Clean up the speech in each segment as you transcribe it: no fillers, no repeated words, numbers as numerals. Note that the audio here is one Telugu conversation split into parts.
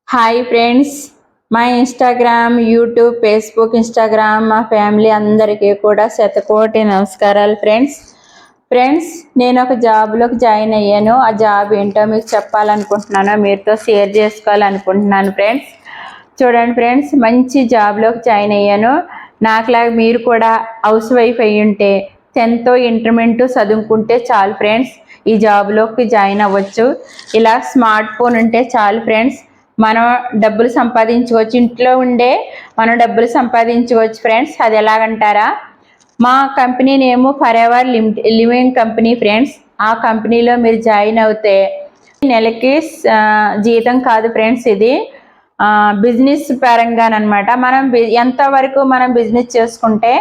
హాయ్ ఫ్రెండ్స్, మా ఇన్స్టాగ్రామ్, యూట్యూబ్, ఫేస్బుక్, ఇన్స్టాగ్రామ్ మా ఫ్యామిలీ అందరికీ కూడా శతకోటి నమస్కారాలు ఫ్రెండ్స్ నేను ఒక జాబ్లోకి జాయిన్ అయ్యాను. ఆ జాబ్ ఏంటో మీకు చెప్పాలనుకుంటున్నాను, మీతో షేర్ చేసుకోవాలనుకుంటున్నాను. ఫ్రెండ్స్ చూడండి ఫ్రెండ్స్, మంచి జాబ్లోకి జాయిన్ అయ్యాను. నాకులాగా మీరు కూడా హౌస్ వైఫ్ అయ్యి ఉంటే 10th ఇంటర్మీడియట్ చదువుకుంటే చాలు ఫ్రెండ్స్, ఈ జాబ్లోకి జాయిన్ అవ్వచ్చు. ఇలా స్మార్ట్ ఫోన్ ఉంటే చాలు ఫ్రెండ్స్, మనం డబ్బులు సంపాదించుకోవచ్చు. ఇంట్లో ఉండే మనం డబ్బులు సంపాదించుకోవచ్చు ఫ్రెండ్స్. అది ఎలాగంటారా, మా company name for ever living company friends. ఆ కంపెనీలో మీరు జాయిన్ అవుతే నెలకి జీతం కాదు ఫ్రెండ్స్, ఇది బిజినెస్ పరంగానమాట. మనం ఎంతవరకు మనం బిజినెస్ చేసుకుంటే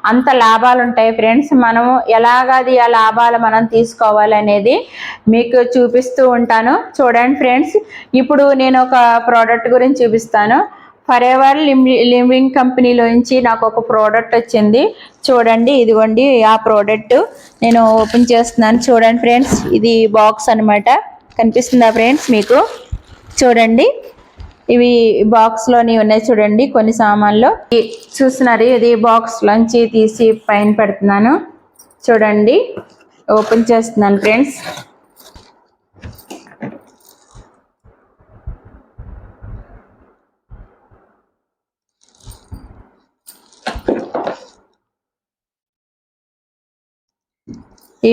అంత లాభాలు ఉంటాయి ఫ్రెండ్స్. మనము ఎలాగది ఆ లాభాలు మనం తీసుకోవాలి అనేది మీకు చూపిస్తూ ఉంటాను. చూడండి ఫ్రెండ్స్, ఇప్పుడు నేను ఒక ప్రోడక్ట్ గురించి చూపిస్తాను. ఫర్ ఎవర్ లివింగ్ కంపెనీలోంచి నాకు ఒక ప్రోడక్ట్ వచ్చింది. చూడండి, ఇదిగోండి ఆ ప్రోడక్ట్ నేను ఓపెన్ చేస్తున్నాను. చూడండి ఫ్రెండ్స్, ఇది బాక్స్ అనమాట. కనిపిస్తుందా ఫ్రెండ్స్ మీకు? చూడండి, ఇవి బాక్స్లోని ఉన్నాయి. చూడండి కొన్ని సామాన్లు చూస్తున్నారు. ఇది బాక్స్లోంచి తీసి పైన పెడుతున్నాను. చూడండి, ఓపెన్ చేస్తున్నాను ఫ్రెండ్స్.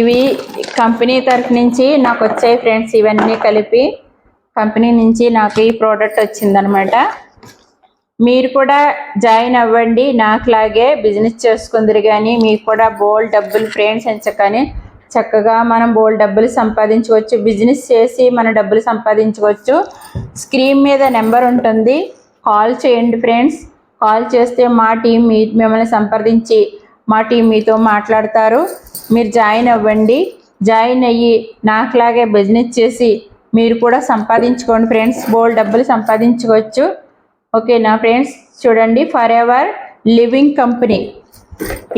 ఇవి కంపెనీ తరఫు నుంచి నాకు వచ్చాయి ఫ్రెండ్స్. ఇవన్నీ కలిపి కంపెనీ నుంచి నాకు ఈ ప్రోడక్ట్ వచ్చిందనమాట. మీరు కూడా జాయిన్ అవ్వండి, నాకులాగే బిజినెస్ చేసుకుందరు. కానీ మీకు కూడా బోల్డ్ డబ్బులు ఫ్రెండ్స్ ఎంచకని చక్కగా మనం బోల్డ్ డబ్బులు సంపాదించుకోవచ్చు. బిజినెస్ చేసి మన డబ్బులు సంపాదించుకోవచ్చు. స్క్రీన్ మీద నెంబర్ ఉంటుంది, కాల్ చేయండి ఫ్రెండ్స్. కాల్ చేస్తే మా టీం మిమ్మల్ని సంప్రదించి మా టీం మీతో మాట్లాడతారు. మీరు జాయిన్ అవ్వండి. జాయిన్ అయ్యి నాకులాగే బిజినెస్ చేసి మీరు కూడా సంపాదించుకోండి ఫ్రెండ్స్. బోల్డ్ డబ్బులు సంపాదించుకోవచ్చు. ఓకేనా ఫ్రెండ్స్? చూడండి, ఫర్ ఎవర్ లివింగ్ కంపెనీ,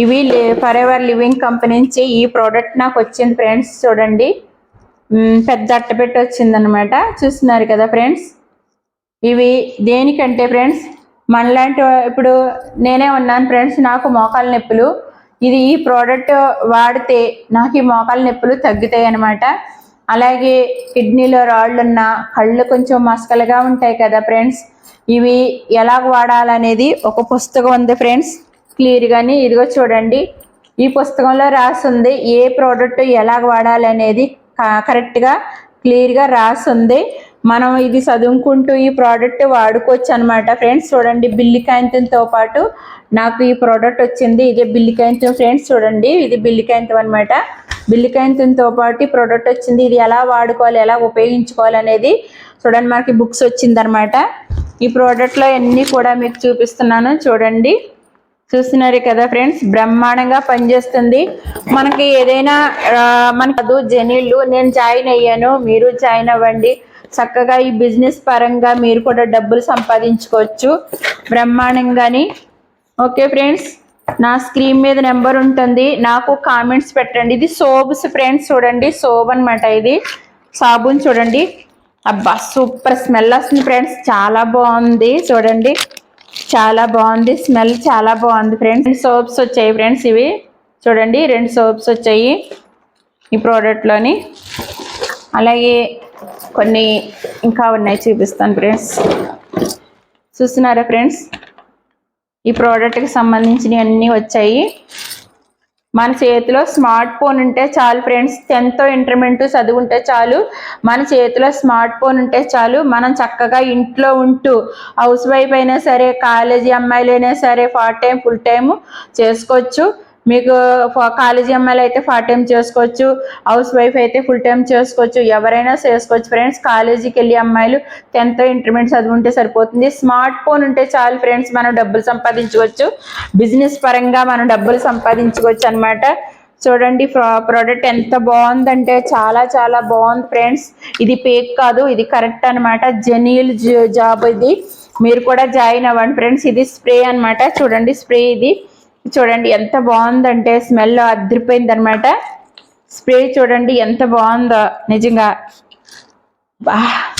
ఇవి ఫర్ ఎవర్ లివింగ్ కంపెనీ నుంచి ఈ ప్రోడక్ట్ నాకు వచ్చింది ఫ్రెండ్స్. చూడండి, పెద్ద అట్టపెట్టి వచ్చిందనమాట. చూస్తున్నారు కదా ఫ్రెండ్స్. ఇవి దేనికంటే ఫ్రెండ్స్, మనలాంటి ఇప్పుడు నేనే ఉన్నాను ఫ్రెండ్స్, నాకు మోకాల నొప్పులు. ఈ ప్రోడక్ట్ వాడితే నాకు ఈ మోకాల నొప్పులు తగ్గుతాయి అన్నమాట. అలాగే కిడ్నీలో రాళ్ళు ఉన్న, కళ్ళు కొంచెం మసకలుగా ఉంటాయి కదా ఫ్రెండ్స్, ఇవి ఎలాగ వాడాలనేది ఒక పుస్తకం ఉంది ఫ్రెండ్స్, క్లియర్గాని. ఇదిగో చూడండి, ఈ పుస్తకంలో రాసింది ఏ ప్రోడక్ట్ ఎలాగ వాడాలనేది కరెక్ట్గా క్లియర్గా రాసింది. మనం ఇది చదువుకుంటూ ఈ ప్రోడక్ట్ వాడుకోవచ్చు అనమాట ఫ్రెండ్స్. చూడండి, బిల్లు కాగితంతో పాటు నాకు ఈ ప్రోడక్ట్ వచ్చింది. ఇదే బిల్లు కాగితం ఫ్రెండ్స్. చూడండి, ఇది బిల్లు కాగితం అనమాట. బిల్లు కాగితంతో పాటు ఈ ప్రోడక్ట్ వచ్చింది. ఇది ఎలా వాడుకోవాలి, ఎలా ఉపయోగించుకోవాలి అనేది చూడండి. మనకి బుక్స్ వచ్చిందనమాట. ఈ ప్రోడక్ట్లో అన్నీ కూడా మీకు చూపిస్తున్నాను. చూడండి, చూస్తున్నారు కదా ఫ్రెండ్స్, బ్రహ్మాండంగా పనిచేస్తుంది. మనకి ఏదైనా మనకు జెన్యున్లు నేను జాయిన్ అయ్యాను, మీరు జాయిన్ అవ్వండి. చక్కగా ఈ బిజినెస్ పరంగా మీరు కూడా డబ్బులు సంపాదించుకోవచ్చు బ్రహ్మాండంగాని. ఓకే ఫ్రెండ్స్, నా స్క్రీన్ మీద నెంబర్ ఉంటుంది, నాకు కామెంట్స్ పెట్టండి. ఇది సోప్స్ ఫ్రెండ్స్. చూడండి, సోప్ అనమాట. ఇది సాబున్. చూడండి, అబ్బా సూపర్ స్మెల్ వస్తుంది ఫ్రెండ్స్, చాలా బాగుంది. చూడండి, చాలా బాగుంది స్మెల్, చాలా బాగుంది ఫ్రెండ్స్. సోప్స్ వచ్చాయి ఫ్రెండ్స్. ఇవి చూడండి, 2 సోప్స్ వచ్చాయి ఈ ప్రోడక్ట్లోని. అలాగే కొన్ని ఇంకా ఉన్నాయి, చూపిస్తాను ఫ్రెండ్స్. చూస్తున్నారా ఫ్రెండ్స్, ఈ ప్రోడక్ట్కి సంబంధించినవి అన్నీ వచ్చాయి. మన చేతిలో స్మార్ట్ ఫోన్ ఉంటే చాలు ఫ్రెండ్స్. 10th ఇంటర్మీడియట్ చదువుంటే చాలు, మన చేతిలో స్మార్ట్ ఫోన్ ఉంటే చాలు. మనం చక్కగా ఇంట్లో ఉంటూ హౌస్ వైఫ్ అయినా సరే, కాలేజీ అమ్మాయిలు అయినా సరే, పార్ట్ టైం ఫుల్ టైం చేసుకోవచ్చు. మీకు కాలేజీ అమ్మాయిలు అయితే పార్ట్ టైం చేసుకోవచ్చు, హౌస్ వైఫ్ అయితే ఫుల్ టైం చేసుకోవచ్చు, ఎవరైనా చేసుకోవచ్చు ఫ్రెండ్స్. కాలేజీకి వెళ్ళి అమ్మాయిలు 10th ఇంటర్మీడియట్ చదువుంటే సరిపోతుంది. స్మార్ట్ ఫోన్ ఉంటే చాలు ఫ్రెండ్స్, మనం డబ్బులు సంపాదించుకోవచ్చు. బిజినెస్ పరంగా మనం డబ్బులు సంపాదించుకోవచ్చు అనమాట. చూడండి, ప్రోడక్ట్ ఎంత బాగుందంటే చాలా చాలా బాగుంది ఫ్రెండ్స్. ఇది ఫేక్ కాదు, ఇది కరెక్ట్ అనమాట, జెన్యూన్ జాబ్. ఇది మీరు కూడా జాయిన్ అవ్వండి ఫ్రెండ్స్. ఇది స్ప్రే అనమాట. చూడండి, స్ప్రే ఇది. చూడండి ఎంత బాగుందంటే స్మెల్ అదిరిపోయింది అనమాట. స్ప్రే చూడండి ఎంత బాగుందో నిజంగా. బా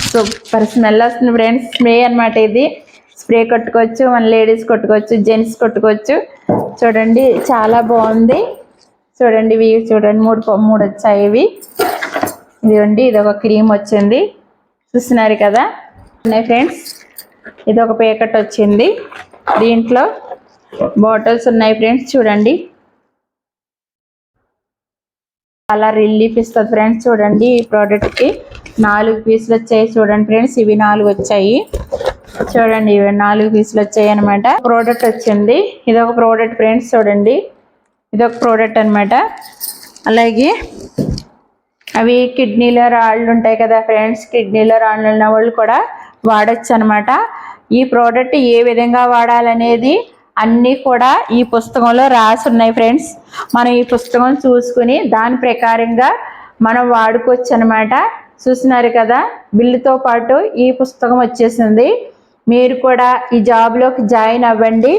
సూపర్ స్మెల్ వస్తుంది ఫ్రెండ్స్. స్ప్రే అనమాట ఇది. స్ప్రే కొట్టుకోవచ్చు, మన లేడీస్ కొట్టుకోవచ్చు, జెంట్స్ కొట్టుకోవచ్చు. చూడండి చాలా బాగుంది. చూడండి ఇవి చూడండి మూడు వచ్చాయి ఇవి. ఇదిగోండి ఇది ఒక క్రీమ్ వచ్చింది చూస్తున్నారు కదా ఉన్నాయి ఫ్రెండ్స్. ఇది ఒక ప్యాకెట్ వచ్చింది. దీంట్లో బాటిల్స్ ఉన్నాయి ఫ్రెండ్స్. చూడండి చాలా రిలీఫ్ ఇస్తుంది ఫ్రెండ్స్. చూడండి ఈ ప్రోడక్ట్కి 4 పీసులు వచ్చాయి. చూడండి ఫ్రెండ్స్ ఇవి 4 వచ్చాయి. చూడండి ఇవి 4 పీసులు వచ్చాయి అనమాట. ప్రోడక్ట్ వచ్చింది. ఇది ఒక ప్రోడక్ట్ ఫ్రెండ్స్. చూడండి ఇది ఒక ప్రోడక్ట్ అనమాట. అలాగే అవి కిడ్నీలో రాళ్ళు ఉంటాయి కదా ఫ్రెండ్స్, కిడ్నీలో రాళ్ళు ఉన్న వాళ్ళు కూడా వాడచ్చు అనమాట. ఈ ప్రోడక్ట్ ఏ విధంగా వాడాలనేది అన్నీ కూడా ఈ పుస్తకంలో రాసి ఉన్నాయి ఫ్రెండ్స్. మనం ఈ పుస్తకం చూసుకుని దాని ప్రకారంగా మనం వాడుకోవచ్చు అనమాట. చూస్తున్నారు కదా బిల్లుతో పాటు ఈ పుస్తకం వచ్చేసింది. మీరు కూడా ఈ జాబ్లోకి జాయిన్ అవ్వండి.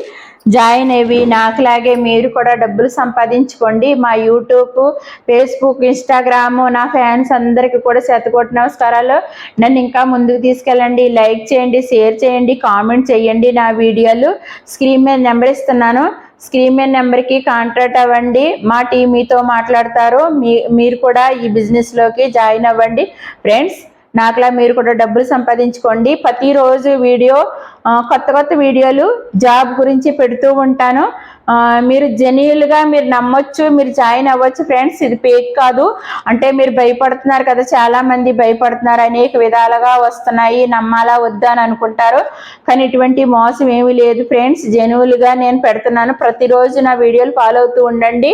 జాయిన్ అయ్యి నాకులాగే మీరు కూడా డబ్బులు సంపాదించుకోండి. మా యూట్యూబ్, ఫేస్బుక్, ఇన్స్టాగ్రామ్ నా ఫ్యాన్స్ అందరికీ కూడా శతకోటి నమస్కారాలు. నన్ను ఇంకా ముందుకు తీసుకెళ్ళండి. లైక్ చేయండి, షేర్ చేయండి, కామెంట్ చేయండి. నా వీడియోలు స్క్రీన్ మీద నెంబర్ ఇస్తున్నాను. స్క్రీన్ మీద నెంబర్కి కాంటాక్ట్ అవ్వండి. మా టీం మీతో మాట్లాడతారు. మీరు కూడా ఈ బిజినెస్లోకి జాయిన్ అవ్వండి ఫ్రెండ్స్. నాకులా మీరు కూడా డబ్బులు సంపాదించుకోండి. ప్రతిరోజు వీడియో కొత్త వీడియోలు జాబ్ గురించి పెడుతూ ఉంటాను. మీరు జెన్యూన్గా మీరు నమ్మొచ్చు, మీరు జాయిన్ అవ్వచ్చు ఫ్రెండ్స్. ఇది ఫేక్ కాదు. అంటే మీరు భయపడుతున్నారు కదా, చాలా మంది భయపడుతున్నారు, అనేక విధాలుగా వస్తున్నాయి, నమ్మాలా వద్దా అని అనుకుంటారు. కానీ ఇటువంటి మోసం ఏమీ లేదు ఫ్రెండ్స్. జెన్యూన్గా నేను పెడుతున్నాను. ప్రతిరోజు నా వీడియోలు ఫాలో అవుతూ ఉండండి.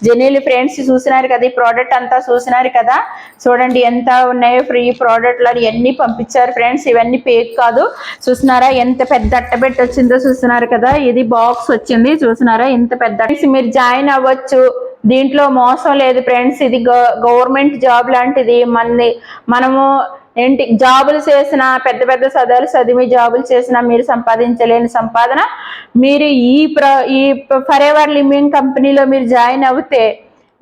Genuine friends. చూసినారు కదా ఈ ప్రోడక్ట్ అంతా చూసినారు కదా. చూడండి ఎంత ఉన్నాయో ఫ్రీ ప్రోడక్ట్లు అని ఎన్ని పంపించారు ఫ్రెండ్స్. ఇవన్నీ ఫేక్ కాదు. చూసినారా ఎంత పెద్ద అట్టబెట్టి వచ్చిందో చూస్తున్నారు కదా. ఇది బాక్స్ వచ్చింది చూసినారా ఎంత పెద్ద. మీరు జాయిన్ అవ్వచ్చు. దీంట్లో మోసం లేదు ఫ్రెండ్స్. ఇది గవర్నమెంట్ జాబ్ లాంటిది. మనము ఏంటి జాబులు చేసిన పెద్ద చదివి జాబులు చేసినా మీరు సంపాదించలేని సంపాదన మీరు ఈ ఫర్ ఎవర్ లివింగ్ కంపెనీలో మీరు జాయిన్ అవుతే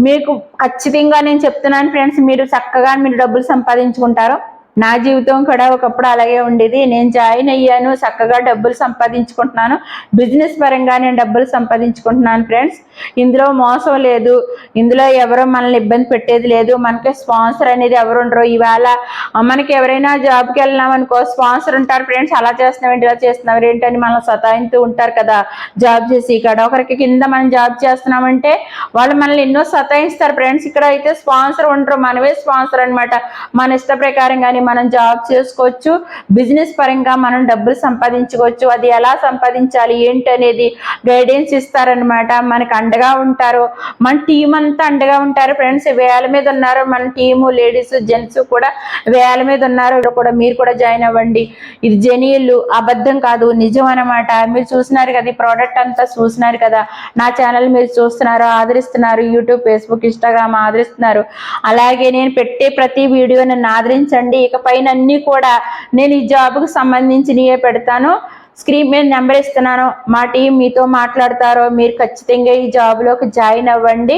మీకు ఖచ్చితంగా నేను చెప్తున్నాను ఫ్రెండ్స్, మీరు చక్కగా మీరు డబ్బులు సంపాదించుకుంటారు. నా జీవితం కూడా ఒకప్పుడు అలాగే ఉండేది. నేను జాయిన్ అయ్యాను, చక్కగా డబ్బులు సంపాదించుకుంటున్నాను. బిజినెస్ పరంగా నేను డబ్బులు సంపాదించుకుంటున్నాను ఫ్రెండ్స్. ఇందులో మోసం లేదు. ఇందులో ఎవరో మనల్ని ఇబ్బంది పెట్టేది లేదు. మనకి స్పాన్సర్ అనేది ఎవరు ఉండరు. ఇవాళ మనకి ఎవరైనా జాబ్కి వెళ్ళినాం అనుకో స్పాన్సర్ ఉంటారు ఫ్రెండ్స్. అలా చేస్తున్నాం ఇలా చేస్తున్నాం ఏంటని మనం సతాయిస్తూ ఉంటారు కదా జాబ్ చేసి. ఇక్కడ ఒకరికి కింద మనం జాబ్ చేస్తున్నామంటే వాళ్ళు మనల్ని ఎన్నో సతాయిస్తారు ఫ్రెండ్స్. ఇక్కడ అయితే స్పాన్సర్ ఉండరు, మనమే స్పాన్సర్ అనమాట. మన ఇష్ట ప్రకారంగానే మనం జాబ్ చేసుకోవచ్చు. బిజినెస్ పరంగా మనం డబ్బులు సంపాదించుకోవచ్చు. అది ఎలా సంపాదించాలి ఏంటి అనేది గైడెన్స్ ఇస్తారనమాట. మనకు అండగా ఉంటారు. మన టీం అంతా అండగా ఉంటారు ఫ్రెండ్స్. వేల మీద ఉన్నారు మన టీము. లేడీస్ జెంట్స్ కూడా వేల మీద ఉన్నారు. కూడా మీరు కూడా జాయిన్ అవ్వండి. ఇది జెన్యూన్, అబద్ధం కాదు, నిజం అనమాట. మీరు చూసినారు కదా ఈ ప్రోడక్ట్ అంతా చూసినారు కదా. నా ఛానల్ మీరు చూస్తున్నారు, ఆదరిస్తున్నారు. యూట్యూబ్, ఫేస్బుక్, ఇన్స్టాగ్రామ్ ఆదరిస్తున్నారు. అలాగే నేను పెట్టే ప్రతి వీడియో నన్ను ఆదరించండి. ఇకపైన అన్ని కూడా నేను ఈ జాబ్కు సంబంధించినవే పెడతాను. స్క్రీన్ మీద నెంబర్ ఇస్తున్నాను. మా టీం మీతో మాట్లాడతారో. మీరు ఖచ్చితంగా ఈ జాబ్లోకి జాయిన్ అవ్వండి.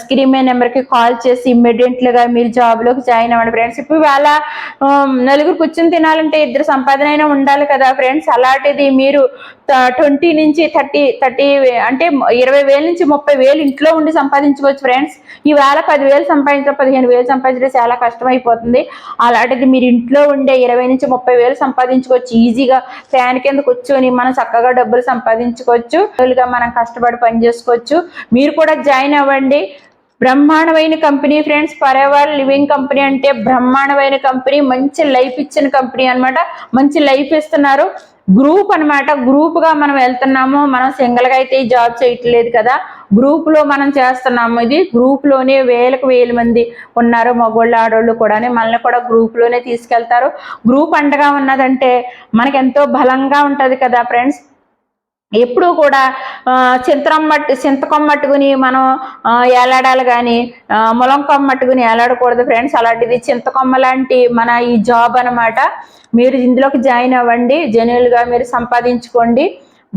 స్క్రీన్ మీద నెంబర్కి కాల్ చేసి ఇమ్మీడియట్లుగా మీరు జాబ్లోకి జాయిన్ అవ్వండి ఫ్రెండ్స్. ఇప్పుడు ఇవాళ నలుగురు కూర్చొని తినాలంటే ఇద్దరు సంపాదన అయినా ఉండాలి కదా ఫ్రెండ్స్. అలాంటిది మీరు 20 నుంచి 30 అంటే 20,000 నుంచి 30,000 ఇంట్లో ఉండి సంపాదించుకోవచ్చు ఫ్రెండ్స్. ఈవేళ 10,000 సంపాదించడం 15,000 సంపాదించడం చాలా కష్టమైపోతుంది. అలాంటిది మీరు ఇంట్లో ఉండే 20 నుంచి 30,000 సంపాదించుకోవచ్చు ఈజీగా. ఫ్యాన్ కింద కూర్చొని మనం చక్కగా డబ్బులు సంపాదించుకోవచ్చు. మనం కష్టపడి పని చేసుకోవచ్చు. మీరు కూడా జాయిన్ అవ్వండి. బ్రహ్మాండమైన company friends. For ever living company అంటే బ్రహ్మాండమైన కంపెనీ. మంచి లైఫ్ ఇచ్చిన కంపెనీ అనమాట. మంచి లైఫ్ ఇస్తున్నారు. గ్రూప్ అనమాట. గ్రూప్గా మనం వెళ్తున్నాము. మనం సింగిల్గా అయితే ఈ జాబ్ చేయట్లేదు కదా, గ్రూప్లో మనం చేస్తున్నాము. ఇది గ్రూప్లోనే వేలకు మంది ఉన్నారు, మగోళ్ళు ఆడోళ్ళు కూడా. మనల్ని కూడా గ్రూప్లోనే తీసుకెళ్తారు. గ్రూప్ అండగా ఉన్నదంటే మనకి ఎంతో బలంగా ఉంటుంది కదా ఫ్రెండ్స్. ఎప్పుడు కూడా చింతకొమ్మ మట్టుకుని మనం ఏలాడాలి కానీ ములంకొమ్మ మట్టుకుని ఏలాడకూడదు ఫ్రెండ్స్. అలాంటిది చింతకొమ్మ లాంటి మన ఈ జాబ్ అనమాట. మీరు ఇందులోకి జాయిన్ అవ్వండి. జెన్యూన్గా మీరు సంపాదించుకోండి.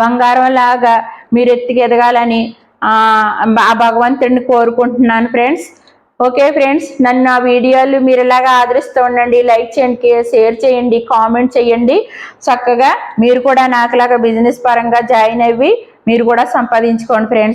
బంగారం లాగా మీరు ఎత్తుకు ఎదగాలని ఆ భగవంతుడిని కోరుకుంటున్నాను ఫ్రెండ్స్. ఓకే ఫ్రెండ్స్, నన్ను నా వీడియోలు మీరు ఇలాగా ఆదరిస్తూ ఉండండి. లైక్ చేయండి, షేర్ చేయండి, కామెంట్ చేయండి. చక్కగా మీరు కూడా నాకులాగా బిజినెస్ పరంగా జాయిన్ అయ్యి మీరు కూడా సంపాదించుకోండి ఫ్రెండ్స్.